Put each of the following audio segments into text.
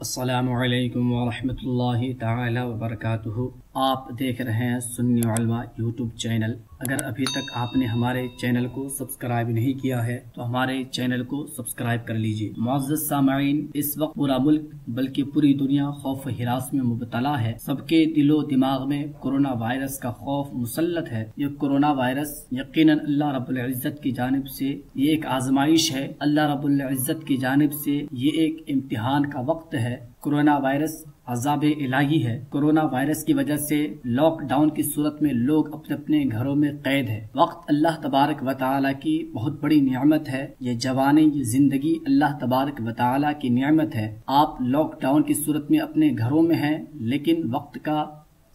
السلام علیکم ورحمۃ اللہ تعالی وبرکاتہ۔ آپ دیکھ رہے ہیں سنی علما یوٹیوب چینل۔ اگر ابھی تک آپ نے ہمارے چینل کو سبسکرائب نہیں کیا ہے تو ہمارے چینل کو سبسکرائب کر لیجیے۔ معزز سامعین، اس وقت پورا ملک بلکہ پوری دنیا خوف و ہراس میں مبتلا ہے۔ سب کے دل و دماغ میں کورونا وائرس کا خوف مسلط ہے۔ یہ کورونا وائرس یقیناً اللہ رب العزت کی جانب سے یہ ایک آزمائش ہے۔ اللہ رب العزت کی جانب سے یہ ایک امتحان کا وقت ہے۔ کورونا وائرس عذاب الہی ہے۔ کورونا وائرس کی وجہ سے لاک ڈاؤن کی صورت میں لوگ اپنے اپنے گھروں میں قید ہے۔ وقت اللہ تبارک و تعالی کی بہت بڑی نعمت ہے۔ یہ جوانی، یہ زندگی اللہ تبارک و تعالی کی نعمت ہے۔ آپ لاک ڈاؤن کی صورت میں اپنے گھروں میں ہیں، لیکن وقت کا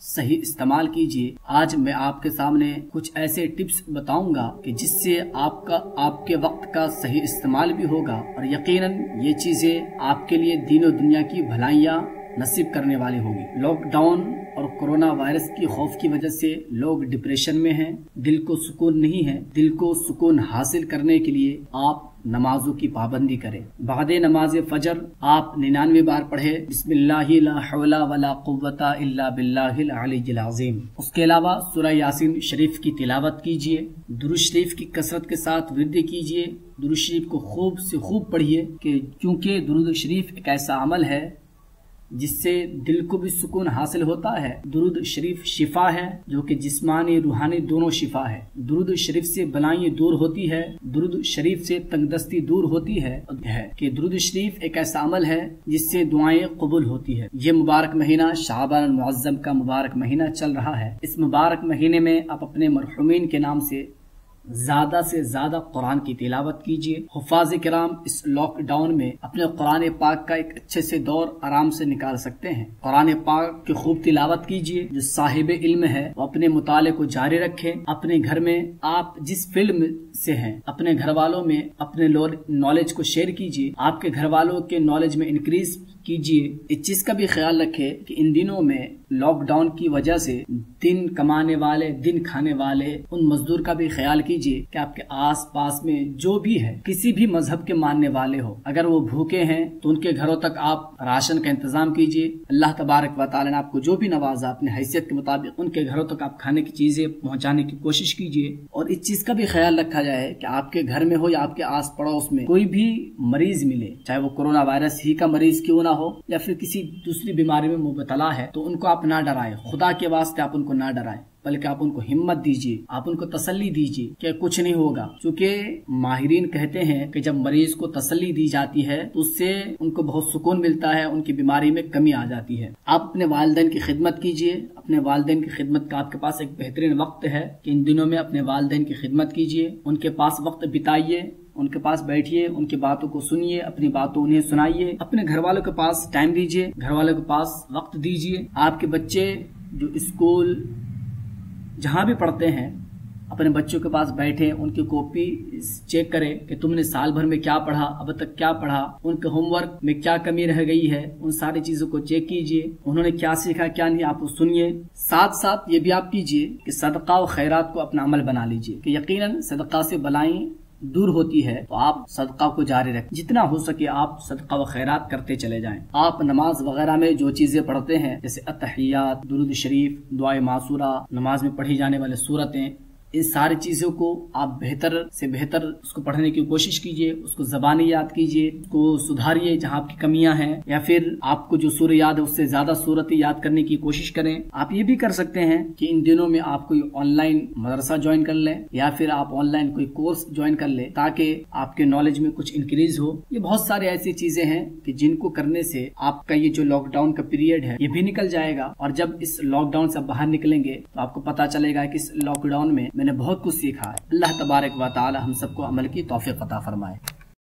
صحیح استعمال کیجیے۔ آج میں آپ کے سامنے کچھ ایسے ٹپس بتاؤں گا کہ جس سے آپ کے وقت کا صحیح استعمال بھی ہوگا، اور یقیناً یہ چیزیں آپ کے لیے دین و دنیا کی بھلائیاں نصیب کرنے والی ہوگی۔ لاک ڈاؤن اور کورونا وائرس کی خوف کی وجہ سے لوگ ڈپریشن میں ہیں، دل کو سکون نہیں ہے۔ دل کو سکون حاصل کرنے کے لیے آپ نمازوں کی پابندی کریں۔ بعد نماز فجر آپ 99 بار پڑھے بسم اللہ لا حول ولا قوت الا باللہ العلی العظیم۔ اس کے علاوہ سورہ یاسین شریف کی تلاوت کیجیے، درود شریف کی کثرت کے ساتھ ورد کیجیے۔ درود شریف کو خوب سے خوب پڑھیے، کیونکہ درود شریف ایک ایسا عمل ہے جس سے دل کو بھی سکون حاصل ہوتا ہے۔ درود شریف شفا ہے، جو کہ جسمانی روحانی دونوں شفا ہے۔ درود شریف سے بلائیں دور ہوتی ہے، درود شریف سے تنگ دستی دور ہوتی ہے کہ درود شریف ایک ایسا عمل ہے جس سے دعائیں قبول ہوتی ہے۔ یہ مبارک مہینہ شعبان المعظم کا مبارک مہینہ چل رہا ہے۔ اس مبارک مہینے میں آپ اپنے مرحومین کے نام سے زیادہ سے زیادہ قرآن کی تلاوت کیجیے۔ حفاظ کرام اس لاک ڈاؤن میں اپنے قرآن پاک کا ایک اچھے سے دور آرام سے نکال سکتے ہیں۔ قرآن پاک کی خوب تلاوت کیجیے۔ جو صاحب علم ہے وہ اپنے مطالعے کو جاری رکھیں۔ اپنے گھر میں آپ جس فیلڈ سے ہیں اپنے گھر والوں میں اپنے نالج کو شیئر کیجیے۔ آپ کے گھر والوں کے نالج میں انکریز کیجیے۔ اس چیز کا بھی خیال رکھے کہ ان دنوں میں لاک ڈاؤن کی وجہ سے دن کمانے والے، دن کھانے والے ان مزدور کا بھی خیال کیجیے کہ آپ کے آس پاس میں جو بھی ہے، کسی بھی مذہب کے ماننے والے ہو، اگر وہ بھوکے ہیں تو ان کے گھروں تک آپ راشن کا انتظام کیجیے۔ اللہ تبارک و تعالی نے آپ کو جو بھی نوازا اپنے حیثیت کے مطابق ان کے گھروں تک آپ کھانے کی چیزیں پہنچانے کی کوشش کیجیے۔ اور اس چیز کا بھی خیال رکھا جائے کہ آپ کے گھر میں ہو یا آپ کے آس پڑوس میں کوئی بھی مریض ملے، چاہے وہ کورونا وائرس ہی کا مریض کیوں نہ ہو یا پھر کسی دوسری بیماری میں مبتلا ہے، تو ان کو آپ نہ ڈرائیں۔ خدا کے واسطے آپ ان کو نہ ڈرائیں، بلکہ آپ ان کو ہمت دیجیے، آپ ان کو تسلی دیجیے کہ کچھ نہیں ہوگا۔ چونکہ ماہرین کہتے ہیں کہ جب مریض کو تسلی دی جاتی ہے تو اس سے ان کو بہت سکون ملتا ہے، ان کی بیماری میں کمی آ جاتی ہے۔ آپ اپنے والدین کی خدمت کیجیے۔ اپنے والدین کی خدمت کا آپ کے پاس ایک بہترین وقت ہے کہ ان دنوں میں اپنے والدین کی خدمت کیجیے، ان کے پاس وقت بتائیے، ان کے پاس بیٹھیے، ان کی باتوں کو سنیے، اپنی باتوں انہیں سنائیے۔ اپنے گھر والوں کے پاس ٹائم دیجیے، گھر والوں کے پاس وقت دیجیے۔ آپ کے بچے جو اسکول جہاں بھی پڑھتے ہیں اپنے بچوں کے پاس بیٹھے، ان کی کاپی چیک کریں کہ تم نے سال بھر میں کیا پڑھا، اب تک کیا پڑھا، ان کے ہوم ورک میں کیا کمی رہ گئی ہے، ان ساری چیزوں کو چیک کیجیے۔ انہوں نے کیا سیکھا کیا نہیں، آپ کو سنیے۔ ساتھ ساتھ یہ بھی آپ کیجیے کہ صدقہ و خیرات کو اپنا عمل بنا لیجیے، کہ یقیناً صدقہ سے بلائیں دور ہوتی ہے، تو آپ صدقہ کو جاری رکھیں۔ جتنا ہو سکے آپ صدقہ و خیرات کرتے چلے جائیں۔ آپ نماز وغیرہ میں جو چیزیں پڑھتے ہیں جیسے التحیات، درود شریف، دعائے معصورہ، نماز میں پڑھی جانے والے سورتیں، ان ساری چیزوں کو آپ بہتر سے بہتر اس کو پڑھنے کی کوشش کیجیے، اس کو زبانی یاد کیجیے، اس کو سدھاریے جہاں آپ کی کمیاں ہیں، یا پھر آپ کو جو سورہ یاد ہے اس سے زیادہ سورتیں یاد کرنے کی کوشش کریں۔ آپ یہ بھی کر سکتے ہیں کہ ان دنوں میں آپ کوئی آن لائن مدرسہ جوائن کر لیں، یا پھر آپ آن لائن کوئی کورس جوائن کر لیں تاکہ آپ کے نالج میں کچھ انکریز ہو۔ یہ بہت سارے ایسی چیزیں ہیں کہ جن کو کرنے سے آپ کا یہ جو لاک ڈاؤن کا پیریڈ ہے یہ بھی نکل جائے گا، اور جب اس لاک ڈاؤن سے باہر نکلیں گے تو آپ کو پتا چلے گا کہ اس لاک ڈاؤن میں نے بہت کچھ سیکھا ہے۔ اللہ تبارک و تعالی ہم سب کو عمل کی توفیق عطا فرمائے۔